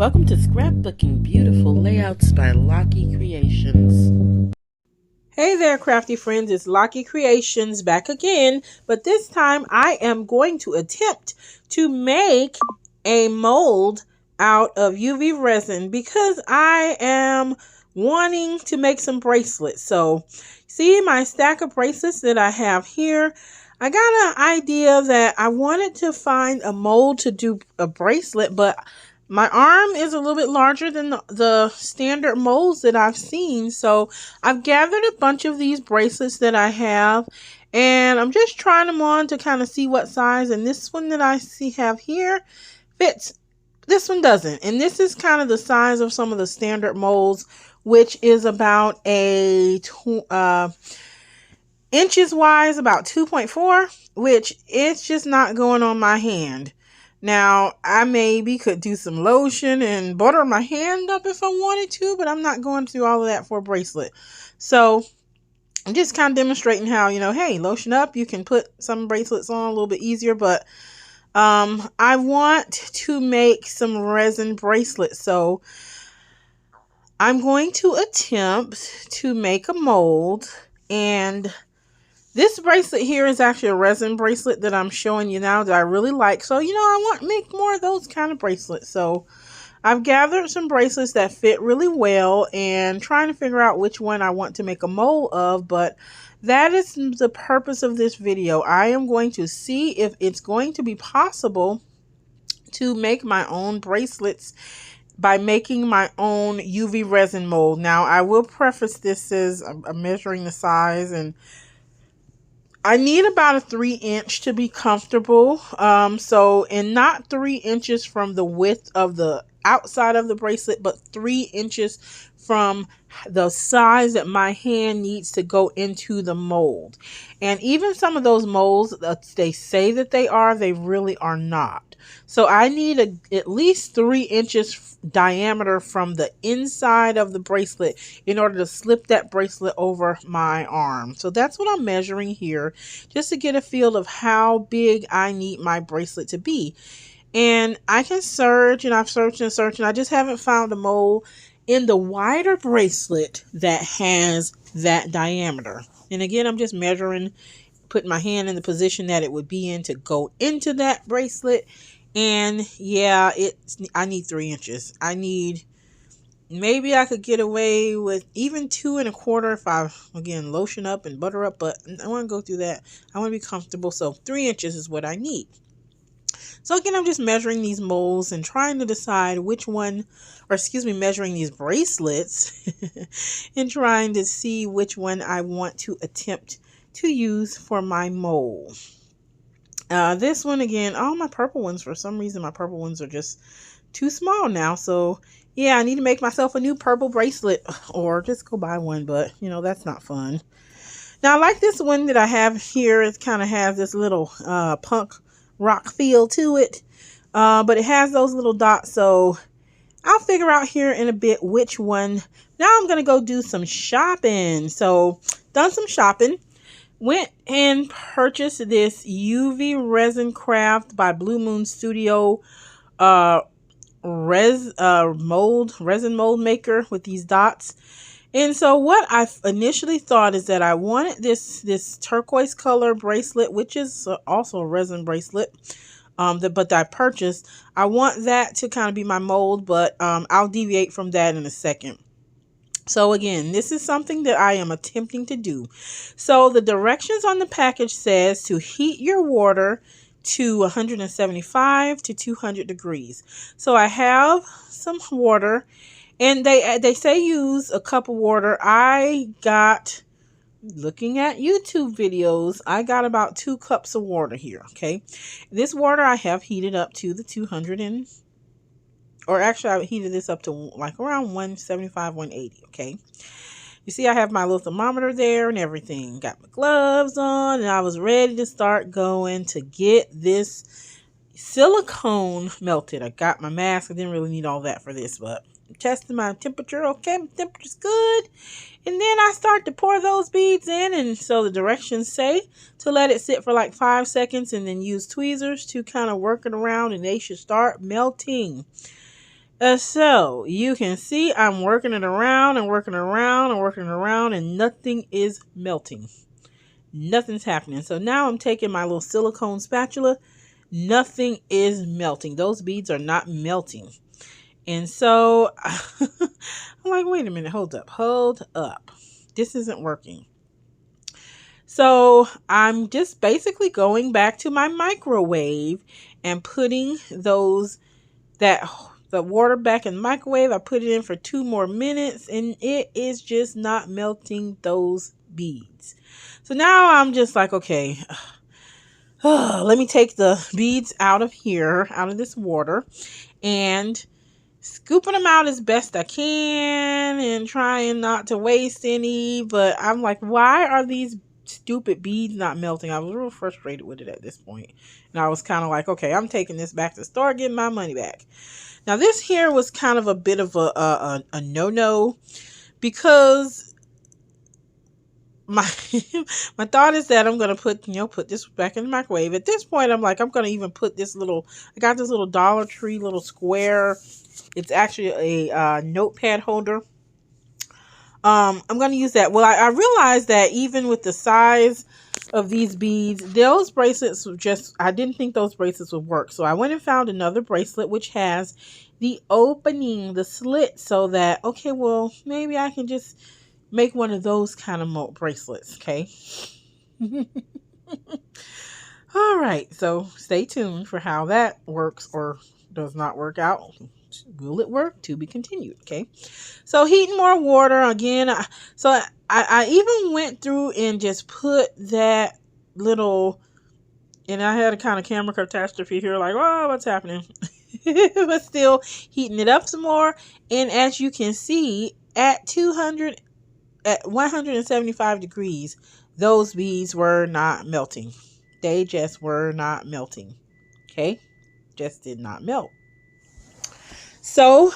Welcome to Scrapbooking Beautiful Layouts by Lockie Creations. Hey there, crafty friends. It's Lockie Creations back again, but this time I am going to attempt to make a mold out of UV resin because I am wanting to make some bracelets. So, see my stack of bracelets that I have here. I got an idea that I wanted to find a mold to do a bracelet, but my arm is a little bit larger than the standard molds that I've seen. So I've gathered a bunch of these bracelets that I have, and I'm just trying them on to kind of see what size. And this one that I have here fits. This one doesn't. And this is kind of the size of some of the standard molds, which is about a inches wise, about 2.4, which it's just not going on my hand. Now, I maybe could do some lotion and butter my hand up if I wanted to, but I'm not going to do all of that for a bracelet. So, I'm just kind of demonstrating how, hey, lotion up. You can put some bracelets on a little bit easier, but I want to make some resin bracelets. So, I'm going to attempt to make a mold, and this bracelet here is actually a resin bracelet that I'm showing you now that I really like. So, I want to make more of those kind of bracelets. So, I've gathered some bracelets that fit really well and trying to figure out which one I want to make a mold of. But that is the purpose of this video. I am going to see if it's going to be possible to make my own bracelets by making my own UV resin mold. Now, I will preface this as I'm measuring the size, and I need about a 3-inch to be comfortable. And not 3 inches from the width of the outside of the bracelet, but 3 inches from the size that my hand needs to go into the mold. And even some of those molds that they say that they really are not. So I need at least 3 inches diameter from the inside of the bracelet in order to slip that bracelet over my arm. So that's what I'm measuring here, just to get a feel of how big I need my bracelet to be. And I can search, and I've searched and searched, and I just haven't found a mold in the wider bracelet that has that diameter. And again, I'm just measuring, putting my hand in the position that it would be in to go into that bracelet. And yeah, I need 3 inches. Maybe I could get away with even 2 1/4 if I, again, lotion up and butter up, but I want to go through that. I want to be comfortable. So 3 inches is what I need. So again, I'm just measuring these molds and trying to decide which one, measuring these bracelets and trying to see which one I want to attempt to use for my mold. This one, again, all my purple ones, for some reason, my purple ones are just too small now. So yeah, I need to make myself a new purple bracelet or just go buy one, but that's not fun. Now, I like this one that I have here. It kind of has this little punk rock feel to it, but it has those little dots. So I'll figure out here in a bit which one. Now I'm going to go do some shopping. So done some shopping. Went and purchased this UV Resin Craft by Blue Moon Studio resin mold maker with these dots. And so what I initially thought is that I wanted this turquoise color bracelet, which is also a resin bracelet, but I purchased. I want that to kind of be my mold, but I'll deviate from that in a second. So again, this is something that I am attempting to do. So the directions on the package says to heat your water to 175 to 200 degrees. So I have some water, and they say use a cup of water. I got, looking at YouTube videos, I got about 2 cups of water here, okay? This water I have heated up to the 200 or actually I heated this up to like around 175, 180, okay? You see I have my little thermometer there and everything. Got my gloves on, and I was ready to start going to get this silicone melted. I got my mask. I didn't really need all that for this, but I'm testing my temperature. Okay, my temperature's good. And then I start to pour those beads in, and so the directions say to let it sit for like 5 seconds and then use tweezers to kind of work it around, and they should start melting. So you can see I'm working it around and working around and working around, and nothing is melting. Nothing's happening. So now I'm taking my little silicone spatula. Nothing is melting. Those beads are not melting. And so I'm like, wait a minute, hold up. This isn't working. So I'm just basically going back to my microwave and putting the water back in the microwave. I put it in for 2 more minutes, and it is just not melting those beads. So now I'm just like, okay, let me take the beads out of here, out of this water, and scooping them out as best I can and trying not to waste any. But I'm like, why are these stupid beads not melting? I was real frustrated with it at this point. And I was kind of like, okay, I'm taking this back to the store, getting my money back. Now this here was kind of a bit of a no-no, because my my thought is that I'm gonna put this back in the microwave. At this point, I'm like, I'm gonna even put this little. I got this little Dollar Tree little square. It's actually a notepad holder. I'm gonna use that. Well, I realized that even with the size of these beads, those bracelets I didn't think those bracelets would work. So I went and found another bracelet which has the opening, the slit, so that, okay, well, maybe I can just make one of those kind of bracelets, okay? All right, so stay tuned for how that works or does not work out. Will it work? To be continued, okay? So heating more water again. I even went through and just put that little, and I had a kind of camera catastrophe here, like, oh, what's happening? But still heating it up some more. And as you can see, at 175 degrees, those beads were not melting. They just were not melting. Okay? Just did not melt. So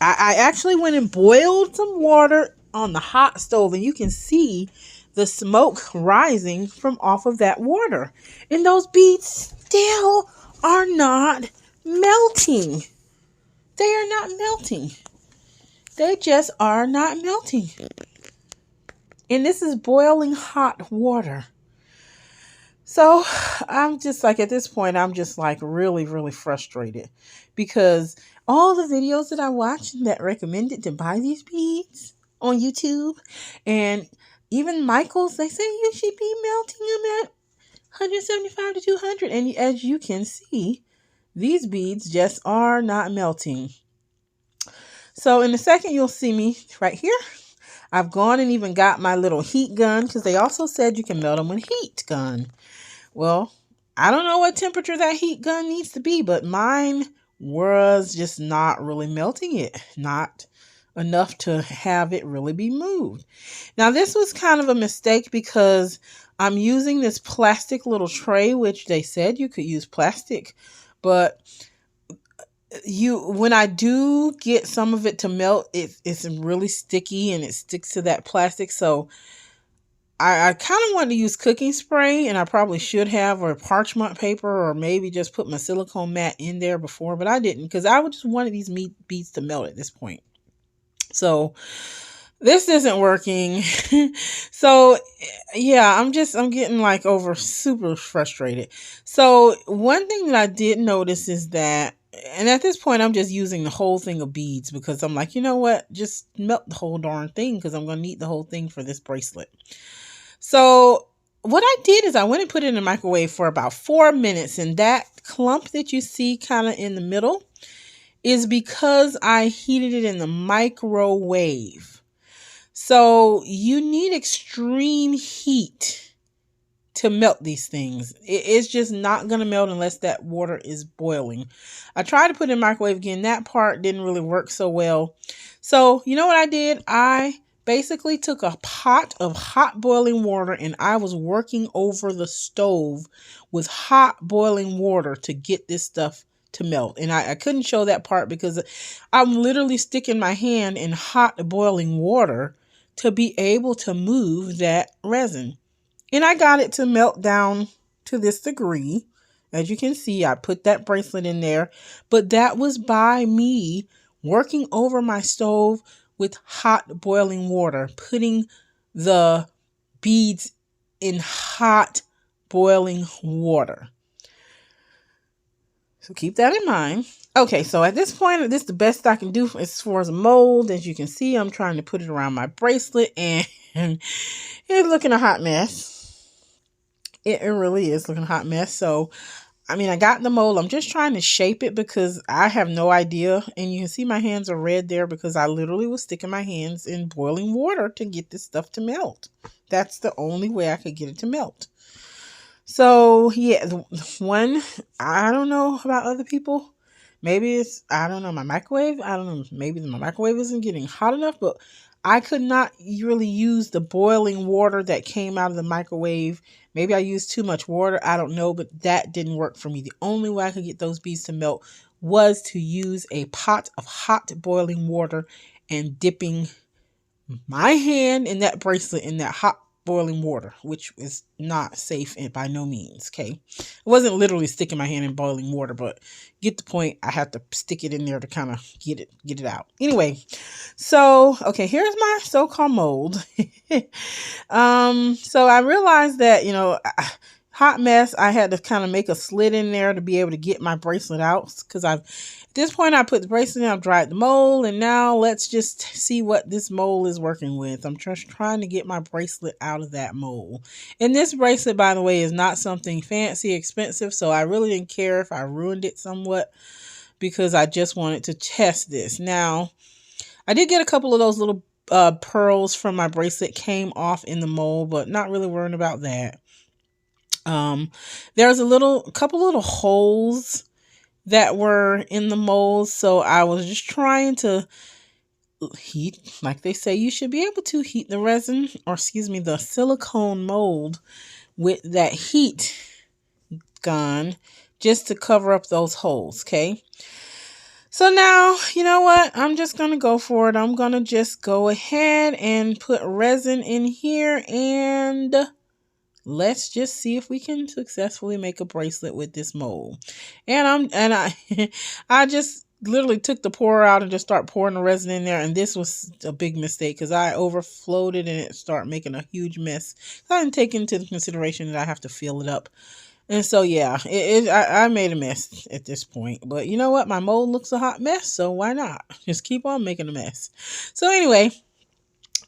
I actually went and boiled some water on the hot stove, and you can see the smoke rising from off of that water. And those beads still are not melting. They are not melting. They just are not melting. And this is boiling hot water. So I'm just like, at this point, I'm just like really, really frustrated, because all the videos that I watched that recommended to buy these beads on YouTube, and even Michael's, they say you should be melting them at 175 to 200. And as you can see, these beads just are not melting. So in a second, you'll see me right here. I've gone and even got my little heat gun, because they also said you can melt them with heat gun. Well, I don't know what temperature that heat gun needs to be, but mine was just not really melting it. Not enough to have it really be moved. Now, this was kind of a mistake, because I'm using this plastic little tray, which they said you could use plastic, but when I do get some of it to melt, it's really sticky and it sticks to that plastic. So I kind of wanted to use cooking spray, and I probably should have, or parchment paper, or maybe just put my silicone mat in there before, but I didn't, because I just wanted these beads to melt at this point. So this isn't working. So yeah, I'm getting like super frustrated. So one thing that I did notice is that, and at this point, I'm just using the whole thing of beads, because I'm like, you know what? Just melt the whole darn thing, because I'm going to need the whole thing for this bracelet. So what I did is I went and put it in the microwave for about 4 minutes. And that clump that you see kind of in the middle is because I heated it in the microwave. So you need extreme heat to melt these things. It's just not going to melt unless that water is boiling. I tried to put it in the microwave again. That part didn't really work so well. So you know what I did? I basically took a pot of hot boiling water, and I was working over the stove with hot boiling water to get this stuff to melt. And I couldn't show that part because I'm literally sticking my hand in hot boiling water to be able to move that resin. And I got it to melt down to this degree. As you can see, I put that bracelet in there, but that was by me working over my stove with hot boiling water, putting the beads in hot boiling water. So keep that in mind. Okay, so at this point, this is the best I can do as far as a mold. As you can see, I'm trying to put it around my bracelet, and it's looking a hot mess. It really is looking a hot mess. So, I mean, I got the mold. I'm just trying to shape it because I have no idea. And you can see my hands are red there because I literally was sticking my hands in boiling water to get this stuff to melt. That's the only way I could get it to melt. So, yeah, one, I don't know about other people. Maybe it's, I don't know, my microwave. I don't know. Maybe my microwave isn't getting hot enough, but I could not really use the boiling water that came out of the microwave. Maybe I used too much water. I don't know, but that didn't work for me. The only way I could get those beads to melt was to use a pot of hot boiling water and dipping my hand in that bracelet in that hot boiling water, which is not safe and by no means. Okay, I wasn't literally sticking my hand in boiling water, but get the point. I had to stick it in there to kind of get it out. Anyway, so okay, here's my so-called mold. So I realized that, hot mess, I had to kind of make a slit in there to be able to get my bracelet out, because at this point I put the bracelet in, I've dried the mold, and now let's just see what this mold is working with. I'm just trying to get my bracelet out of that mold. And this bracelet, by the way, is not something fancy, expensive, so I really didn't care if I ruined it somewhat because I just wanted to test this. Now, I did get a couple of those little pearls from my bracelet came off in the mold, but not really worrying about that. There's a couple little holes that were in the mold, so I was just trying to heat, like they say you should be able to heat the resin, or excuse me, the silicone mold with that heat gun just to cover up those holes. Okay, so now, you know what, I'm just gonna go for it. I'm gonna just go ahead and put resin in here, and let's just see if we can successfully make a bracelet with this mold. And I just literally took the pourer out and just start pouring the resin in there. And this was a big mistake because I overflowed it and it started making a huge mess. I didn't take into consideration that I have to fill it up. And so, yeah, I made a mess at this point. But you know what? My mold looks a hot mess, so why not? Just keep on making a mess. So anyway,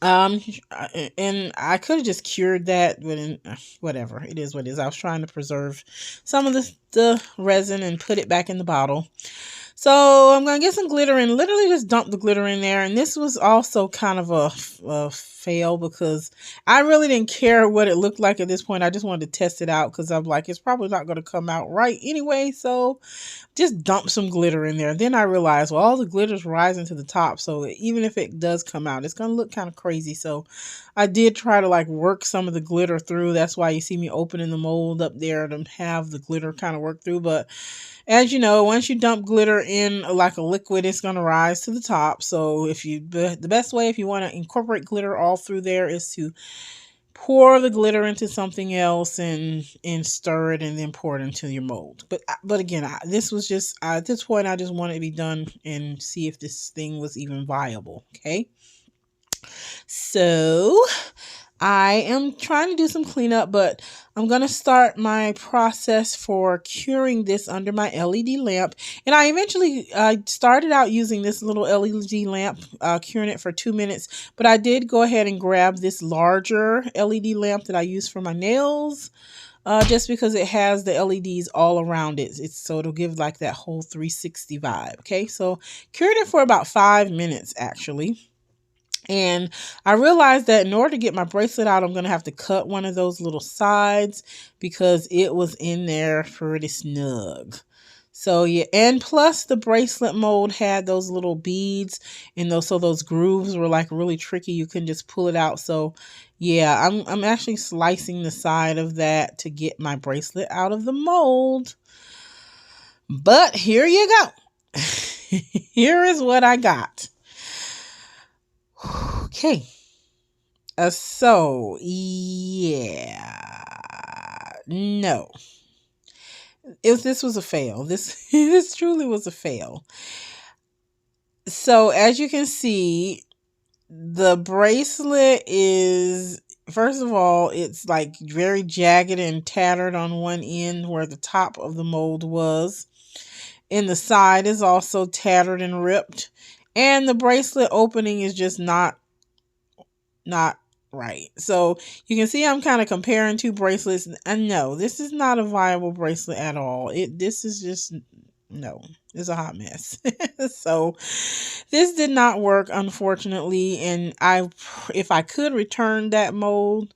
and I could have just cured that, but whatever, it is what it is. I was trying to preserve some of the resin and put it back in the bottle. So I'm going to get some glitter and literally just dump the glitter in there. And this was also kind of a fail because I really didn't care what it looked like at this point. I just wanted to test it out because I'm like, it's probably not going to come out right anyway. So just dump some glitter in there. And then I realized, well, all the glitter's rising to the top. So even if it does come out, it's going to look kind of crazy. So I did try to work some of the glitter through. That's why you see me opening the mold up there to have the glitter kind of work through. But as you know, once you dump glitter in like a liquid, it's going to rise to the top. So the best way if you want to incorporate glitter all through there is to pour the glitter into something else and stir it and then pour it into your mold. But again, this was just, at this point, I just wanted to be done and see if this thing was even viable. Okay. So I am trying to do some cleanup, but I'm going to start my process for curing this under my LED lamp. And I eventually started out using this little LED lamp, curing it for 2 minutes. But I did go ahead and grab this larger LED lamp that I use for my nails, just because it has the LEDs all around it. So it'll give like that whole 360 vibe. Okay, so cured it for about 5 minutes actually. And I realized that in order to get my bracelet out, I'm going to have to cut one of those little sides because it was in there pretty snug. So yeah, and plus the bracelet mold had those little beads and those grooves were like really tricky. You couldn't just pull it out. So yeah, I'm actually slicing the side of that to get my bracelet out of the mold. But here you go. Here is what I got. Okay. So, yeah. No. this was a fail. This this truly was a fail. So as you can see, the bracelet is, first of all, it's like very jagged and tattered on one end where the top of the mold was. And the side is also tattered and ripped. And the bracelet opening is just not right. So you can see I'm kind of comparing two bracelets. And no, this is not a viable bracelet at all. This is just, no, it's a hot mess. So this did not work, unfortunately. And if I could return that mold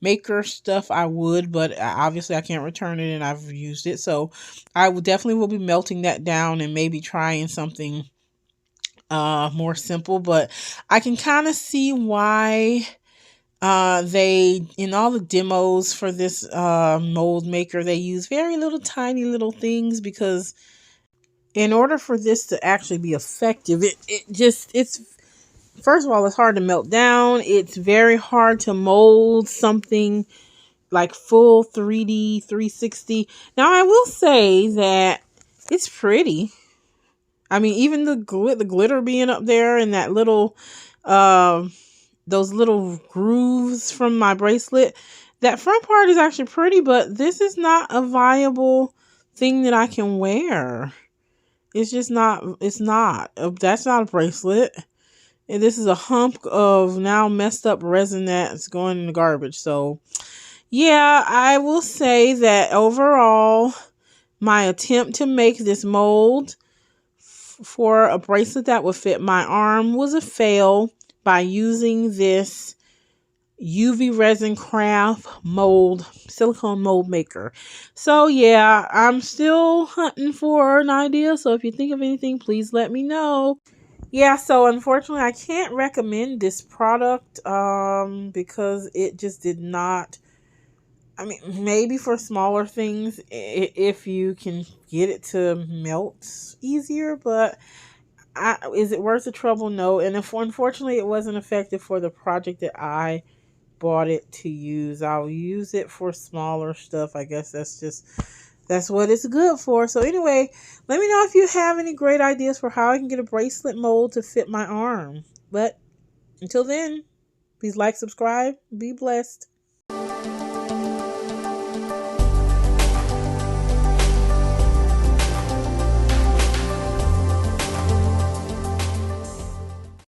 maker stuff, I would, but obviously I can't return it and I've used it. So I will definitely be melting that down and maybe trying something more simple. But I can kind of see why they, in all the demos for this mold maker, they use very little tiny little things, because in order for this to actually be effective, it's first of all, it's hard to melt down. It's very hard to mold something like full 3D 360. Now I will say that it's pretty. I mean, even the glitter being up there and that little those little grooves from my bracelet, that front part is actually pretty, but this is not a viable thing that I can wear. It's just not, it's not. That's not a bracelet. And this is a hump of now messed up resin that's going in the garbage. So yeah, I will say that overall, my attempt to make this mold for a bracelet that would fit my arm was a fail by using this UV resin craft mold, silicone mold maker. So yeah, I'm still hunting for an idea. So if you think of anything, please let me know. Yeah, so unfortunately I can't recommend this product because it just did not, I mean, maybe for smaller things, if you can get it to melt easier, but is it worth the trouble? No. And if unfortunately it wasn't effective for the project that I bought it to use, I'll use it for smaller stuff. I guess that's what it's good for. So anyway, let me know if you have any great ideas for how I can get a bracelet mold to fit my arm. But until then, please like, subscribe, be blessed.